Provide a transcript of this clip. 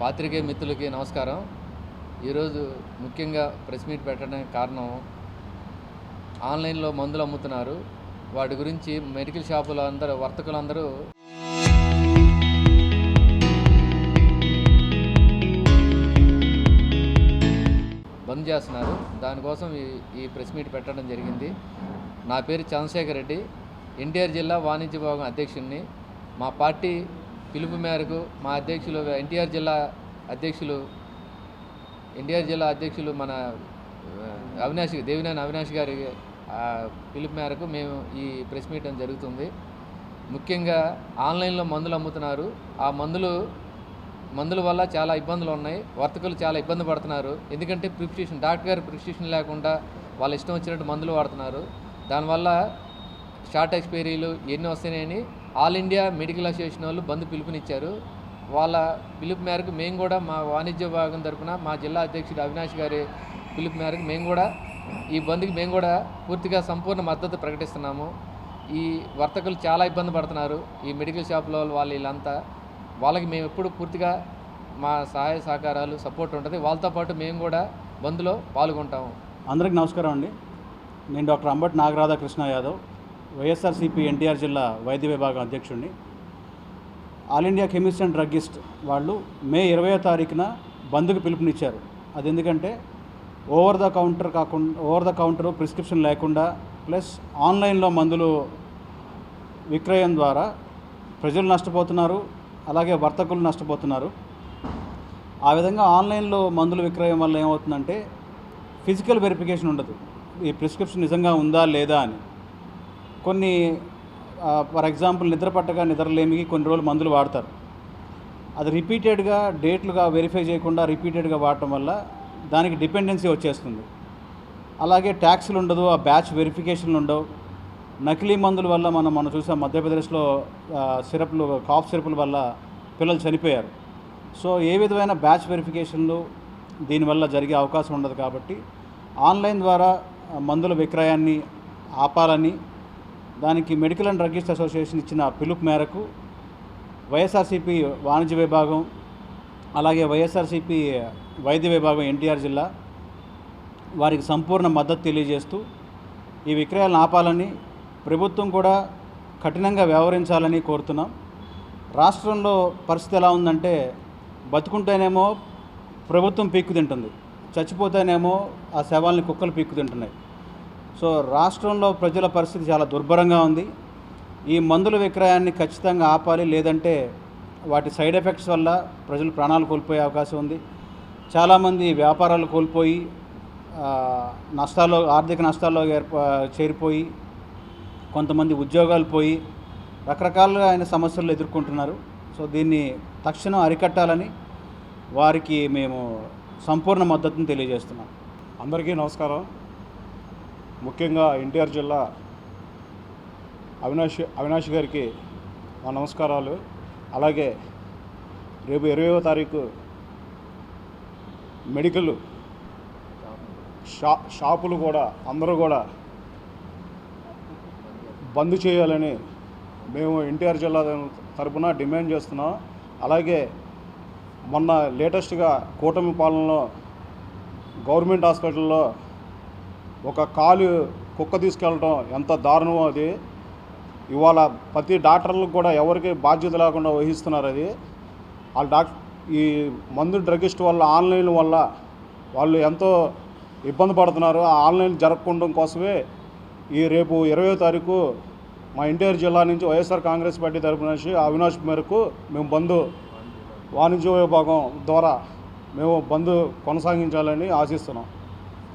పాత్రికేయ మిత్రులకి నమస్కారం. ఈరోజు ముఖ్యంగా ప్రెస్ మీట్ పెట్టడానికి కారణం, ఆన్లైన్లో మందులు అమ్ముతున్నారు. వాటి గురించి మెడికల్ షాపుల వర్తకులందరూ బంద్ చేస్తున్నారు. దానికోసం ఈ ప్రెస్ మీట్ పెట్టడం జరిగింది. నా పేరు చంద్రశేఖర్ రెడ్డి, ఎన్టీఆర్ జిల్లా వాణిజ్య విభాగం అధ్యక్షుడిని. మా పార్టీ పిలుపు మేరకు మా అధ్యక్షులు ఎన్టీఆర్ జిల్లా అధ్యక్షులు మన దేవినేని అవినాష్ గారి పిలుపు మేరకు మేము ఈ ప్రెస్ మీట్ జరుగుతుంది. ముఖ్యంగా ఆన్లైన్లో మందులు అమ్ముతున్నారు. ఆ మందుల వల్ల చాలా ఇబ్బందులు ఉన్నాయి. వర్తకులు చాలా ఇబ్బంది పడుతున్నారు. ఎందుకంటే డాక్టర్ గారి ప్రిస్క్రిప్షన్ లేకుండా వాళ్ళ ఇష్టం వచ్చినట్టు మందులు వాడుతున్నారు. దానివల్ల షార్ట్ ఎక్స్పైరీలు ఎన్ని వస్తున్నాయని ఆల్ ఇండియా మెడికల్ అసోసియేషన్ వాళ్ళు బంద్ పిలుపునిచ్చారు. వాళ్ళ పిలుపు మేరకు మేము కూడా మా వాణిజ్య విభాగం తరపున మా జిల్లా అధ్యక్షుడు అవినాష్ గారి పిలుపు మేరకు మేము కూడా ఈ బంద్కి పూర్తిగా సంపూర్ణ మద్దతు ప్రకటిస్తున్నాము. ఈ వర్తకులు చాలా ఇబ్బంది పడుతున్నారు. ఈ మెడికల్ షాపులో వీళ్ళంతా వాళ్ళకి మేము ఎప్పుడు పూర్తిగా మా సహాయ సహకారాలు సపోర్ట్ ఉంటుంది. వాళ్ళతో పాటు మేము కూడా బంద్లో పాల్గొంటాము. అందరికీ నమస్కారం అండి. నేను డాక్టర్ అంబటి నాగరాధాకృష్ణ యాదవ్, వైఎస్ఆర్సీపీ ఎన్టీఆర్ జిల్లా వైద్య విభాగం అధ్యక్షుడిని. All India chemist and druggist వాళ్ళు మే 20వ తారీఖున బంద్కు పిలుపునిచ్చారు. అది ఎందుకంటే ఓవర్ ద కౌంటర్ ప్రిస్క్రిప్షన్ లేకుండా ప్లస్ ఆన్లైన్లో మందులు విక్రయం ద్వారా ప్రజలు నష్టపోతున్నారు, అలాగే వర్తకులు నష్టపోతున్నారు. ఆ విధంగా ఆన్లైన్లో మందుల విక్రయం వల్ల ఏమవుతుందంటే ఫిజికల్ వెరిఫికేషన్ ఉండదు, ఈ ప్రిస్క్రిప్షన్ నిజంగా ఉందా లేదా అని. కొన్ని ఫర్ ఎగ్జాంపుల్ నిద్ర పట్టగా నిద్రలేమికి కొన్ని రోజులు మందులు వాడతారు. అది రిపీటెడ్గా డేట్లుగా వెరిఫై చేయకుండా రిపీటెడ్గా వాడటం వల్ల దానికి డిపెండెన్సీ వచ్చేస్తుంది. అలాగే ట్యాక్స్లు ఉండదు, ఆ బ్యాచ్ వెరిఫికేషన్లు ఉండవు. నకిలీ మందుల వల్ల మనం చూసాం, మధ్యప్రదేశ్లో కాఫ్ సిరప్ల వల్ల పిల్లలు చనిపోయారు. సో ఏ విధమైన బ్యాచ్ వెరిఫికేషన్లు దీనివల్ల జరిగే అవకాశం ఉండదు. కాబట్టి ఆన్లైన్ ద్వారా మందుల విక్రయాన్ని ఆపాలని దానికి మెడికల్ అండ్ డ్రగ్గిస్ట్ అసోసియేషన్ ఇచ్చిన పిలుపు మేరకు వైఎస్ఆర్సీపీ వాణిజ్య విభాగం, అలాగే వైఎస్ఆర్సీపీ వైద్య విభాగం ఎన్టీఆర్ జిల్లా వారికి సంపూర్ణ మద్దతు తెలియజేస్తూ ఈ విక్రయాలను ఆపాలని, ప్రభుత్వం కూడా కఠినంగా వ్యవహరించాలని కోరుతున్నాం. రాష్ట్రంలో పరిస్థితి ఎలా ఉందంటే, బతుకుంటేనేమో ప్రభుత్వం పీక్కు తింటుంది, చచ్చిపోతేనేమో ఆ శవాల్ని కుక్కలు పీక్కు తింటున్నాయి. సో రాష్ట్రంలో ప్రజల పరిస్థితి చాలా దుర్భరంగా ఉంది. ఈ మందుల విక్రయాన్ని ఖచ్చితంగా ఆపాలి, లేదంటే వాటి సైడ్ ఎఫెక్ట్స్ వల్ల ప్రజలు ప్రాణాలు కోల్పోయే అవకాశం ఉంది. చాలామంది వ్యాపారాలు కోల్పోయి ఆర్థిక నష్టాల్లో చేరిపోయి, కొంతమంది ఉద్యోగాలు పోయి రకరకాలుగా ఆయన సమస్యలు ఎదుర్కొంటున్నారు. సో దీన్ని తక్షణం అరికట్టాలని వారికి మేము సంపూర్ణ మద్దతును తెలియజేస్తున్నాం. అందరికీ నమస్కారం. ముఖ్యంగా ఎన్టీఆర్ జిల్లా అవినాష్ గారికి మా నమస్కారాలు. అలాగే రేపు 20వ తారీఖు మెడికల్ షాపులు కూడా అందరూ కూడా బంద్ చేయాలని మేము ఎన్టీఆర్ జిల్లా తరఫున డిమాండ్ చేస్తున్నాం. అలాగే మొన్న లేటెస్ట్గా కూటమి పాలనలో గవర్నమెంట్ హాస్పిటల్లో ఒక కాలు కుక్క తీసుకెళ్ళటం ఎంత దారుణమో అది ఇవాళ ప్రతి డాక్టర్లకు కూడా ఎవరికి బాధ్యత లేకుండా వహిస్తున్నారు. అది వాళ్ళ ఈ మందు డ్రగ్గిస్ట్ వల్ల ఆన్లైన్ వల్ల వాళ్ళు ఎంతో ఇబ్బంది పడుతున్నారు. ఆ ఆన్లైన్ జరగకుండా కోసమే ఈ రేపు 20వ తారీఖు మా ఎన్టీఆర్ జిల్లా నుంచి వైఎస్ఆర్ కాంగ్రెస్ పార్టీ తరఫు నుంచి అవినాష్ మేరకు మేము బంద్ వాణిజ్య విభాగం ద్వారా మేము బంద్ కొనసాగించాలని ఆశిస్తున్నాం.